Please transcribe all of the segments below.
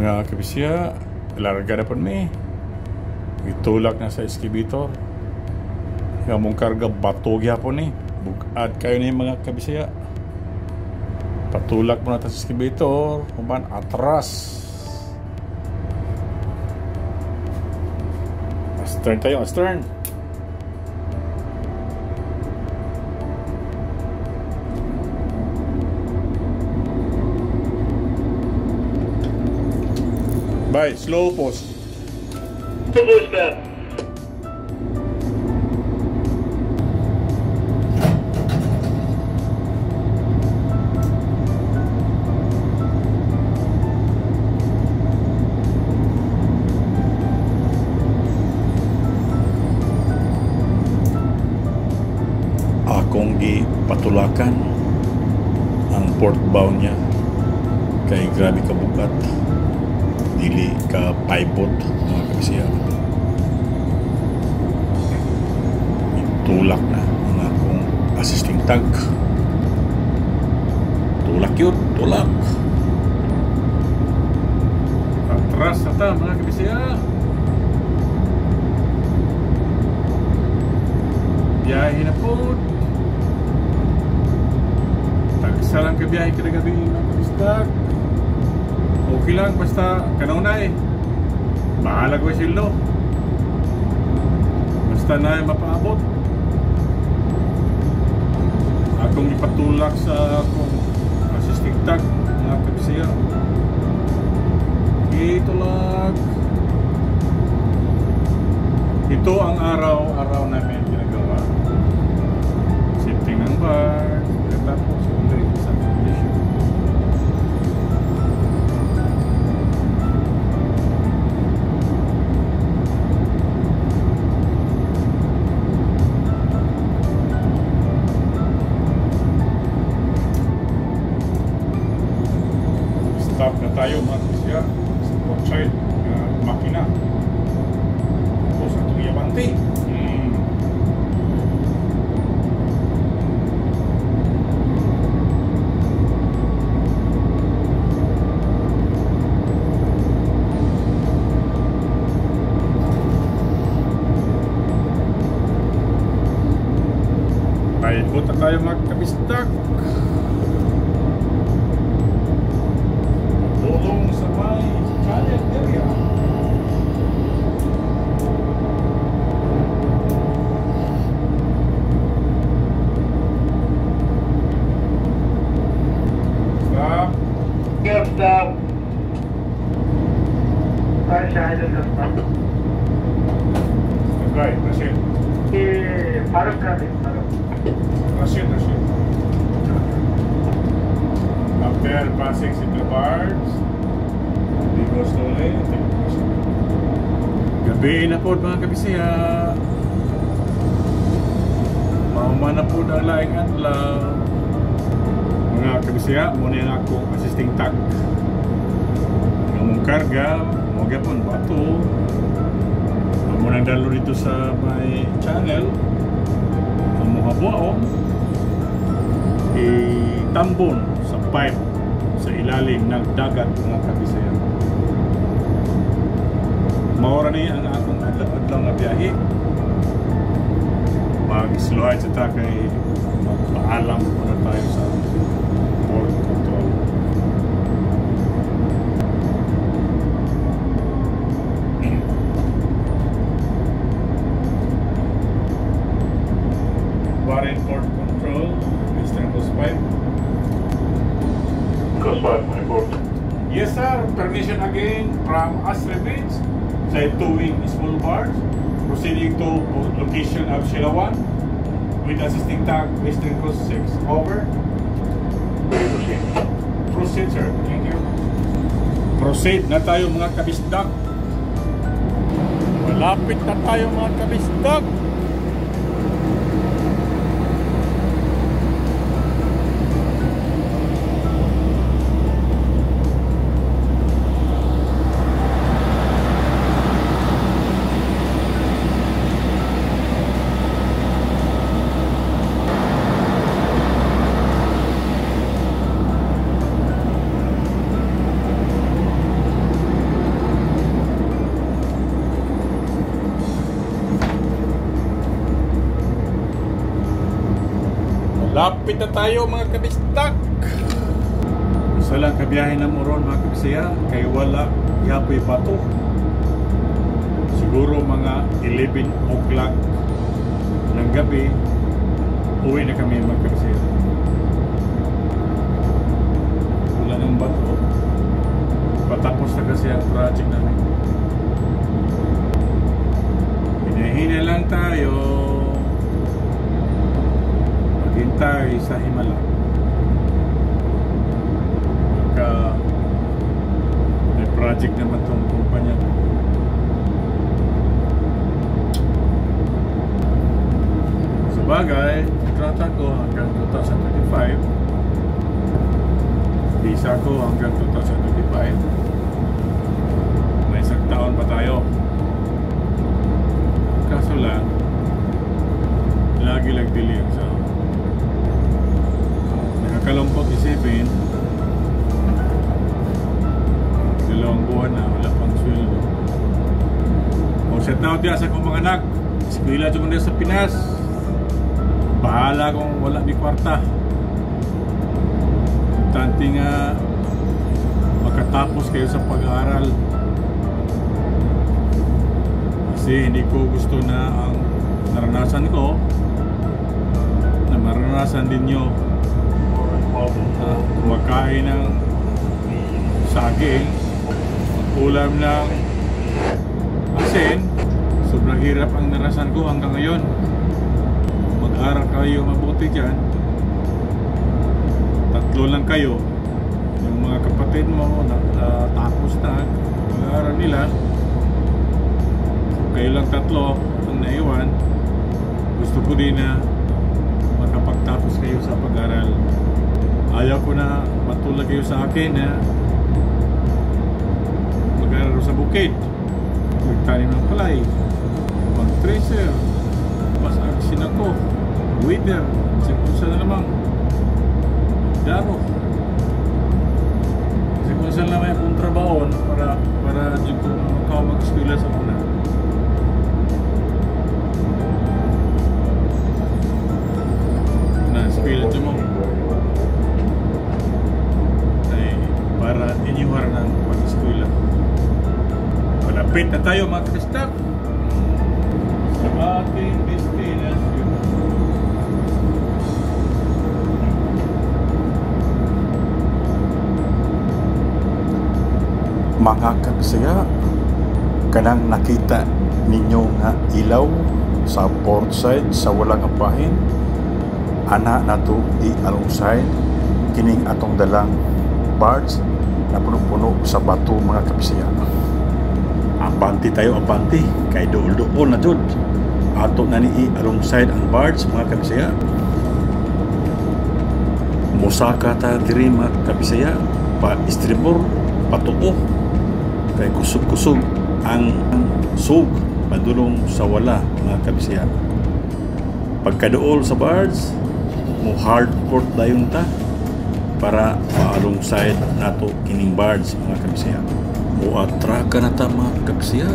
Mga kabisya, larga na po may itulak na sa excavator. Kamong karga batog yapon ni. Bukad kayo ni mga kabisya. Patulak mo na sa excavator, kuman atras. Astern tayo, astern. Bye, slow post. Slow post back. Akong ipatulakan ang port bow niya kay grabe kabukat. Dili ka pivot mga kabisya. Itulak na ang akong assisting tag. Tulak yun, tulak. Atras na ta mga kabisya. Biyahe na po. Tagsa lang ka biyahe ka na gabi mga kabisya. Okay lang, basta kanunay bahala ko silo. Basta na mapaabot. Akong ipatulak sa akong assisting tag mga kabisya. Itulak. Ito ang araw-araw namin ginagawa. Setting ng bar. Tapos ulit sa condition. Stop na tayo mga kabisya sa outside makina. Tapos itong yabante. Ay, punta tayo mga kabistak. Tulong sa may channel area. Stop. Give stop. Para channel na stop. Okay, Rashid. Parang natin, parang. Rashid. After passing signal bars, we go slowly. Gabi na po mga kabisya. Mauma na po ang laing adlaw. Mga kabisya, muna yung ako assisting tag. Yung karga, mga po bato. Muna dalo dito sa may channel. Ang mga buwaon. Tambon sa pipe sa ilalim ng dagat mga kabisaya. Maura ni ang akong adlaw na biyahe. Mag-slow sa takay, magpaalam muna tayo sa port control. Barren port control, Mr. Coast Pipe. Coast Pipe, my port. Yes sir, permission again from Astre Beach. Sa towing small barge. Proceeding to location of Silawan with assisting tag Western Coast 6. Over. Proceed. Proceed sir, thank you. Proceed na tayo mga kabisdak. Malapit na tayo mga kabisdak. Malapit na tayo mga kabistak. Isa lang kabiyahe na mo ron mga kabisaya. Kay wala yapoy bato. Siguro mga 11 o'clock ng gabi uwi na kami mga kabisaya. Wala ng bato. Patapos na kasi ang project namin. Hinahina lang tayo. Maghintay sa himala. Pagka may project naman itong kumpanya. Sa bagay, kontrata ko hanggang 2025. Visa ko hanggang 2025. May isang taon pa tayo. Kaso lang, lagi lang delay ang sa nakakalungkot isipin. Dalawang buwan na wala pang sweldo. Set na ako diya sa akong mga anak. Eskwela dyan muna sa Pinas. Bahala kung wala di kwarta. Importante nga makatapos kayo sa pag-aaral. Kasi hindi ko gusto na ang naranasan ko na maranasan din nyo. Kumakain ng saging, mag-ulam ng asin. Sobrang hirap ang naranasan ko hanggang ngayon. Mag-aral kayo mabuti dyan. 3 lang kayo. Yung mga kapatid mo tapos na mag-aaral nila. Kayo lang 3 ang naiwan. Gusto ko din na makapagtapos kayo sa pag-aral. Ayaw ko na matulad kayo sa akin na mag-aral sa bukid, magtanim ng palay, mag-tracer, mas-action ako, weather, kung na namang daro. Kasi kung saan lang may akong trabaho para dyan ko mag-eskwela sa una. Na-eskwela dyan mo ay para inyuhar ng pag-eskwela. Malapit na tayo mga kabistak sa ating destination. Mga kabisaya, kanang nakita ninyo nga ilaw sa port side sa walang apahin, ana na to alongside kining atong dalang barge na puno-puno sa bato mga kabisaya. Abante tayo, abante kay dool-dool na jud ato na ni alongside ang barge mga kabisaya. Musaka ta diri mga kabisaya pa istribor patuo kay kusog-kusog ang sug padulong sa wala mga kabisaya. Pagkaduol sa barge mo hard port dayon ta para ma-alongside nato kining barge mga kabisaya. O atraka na ta mga kabisaya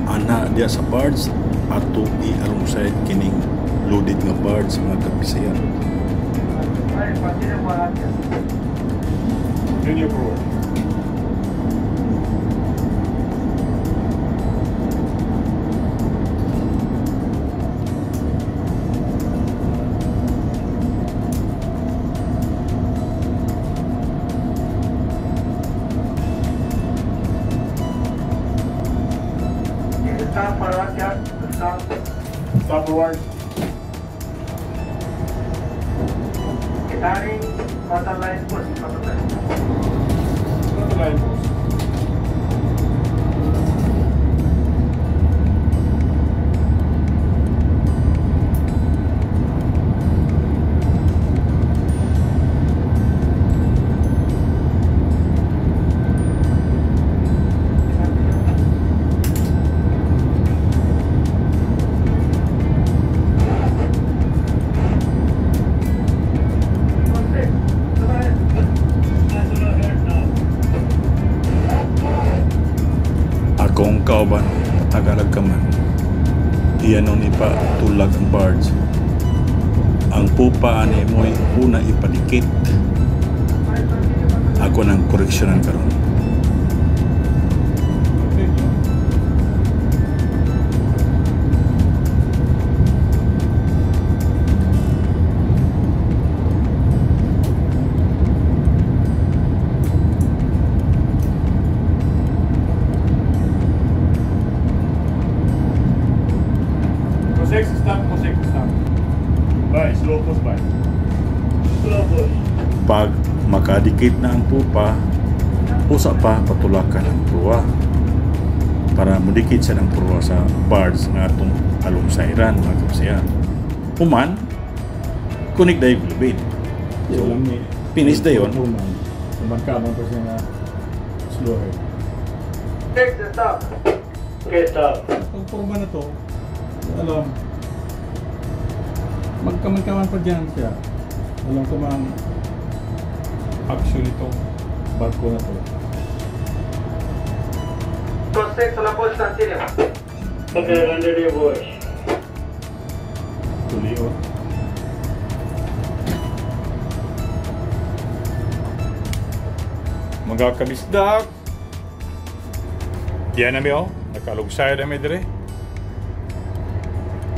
ana dia sa barge ato i-alongside kining loaded nga barge mga kabisaya. Junior Pro. Stop forward. Itaring total line post. Total line post. Kung kauban Tagalog ka man, iyan ni pa tulag ang barge ang pupa ani mo'y una ipadikit. Ako nang koreksyonan karon. Stop. Bye, slow push, bye. Slow push. Pag makadikit na ang pupa, usa pa patulakan ang pruwa para mudikit sa ng pruwa sa bars nga atong alungsayran mga kapsiya. Human, kunig dayon glubid. So, finish dayon. Magkamang pa siya na slow head. Take the stop. Okay, stop. Ang forma na to, alam, magkaman pa dyan siya. Alam ko mang actually itong barko na to. Proceed to la push continue. Okay, under the bush. Tuloy o. Mga kabisdak. Yan na o. Nakalugsayo na may dire.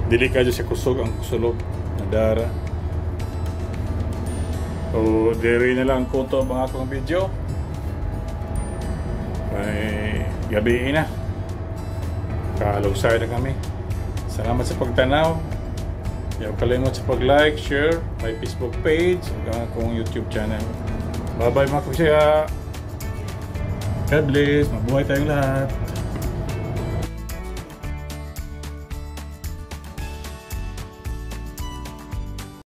Dili ka dyan sa kusog ang kusulog na dara. So, diri na lang ko to mga akong video. Ay, gabi na. Kalugsayo na kami. Salamat sa pagtanaw. Huwag kalimot sa pag-like, share, my Facebook page, ang akong YouTube channel. Bye-bye mga kapsya. God bless. Mabuhay tayong lahat.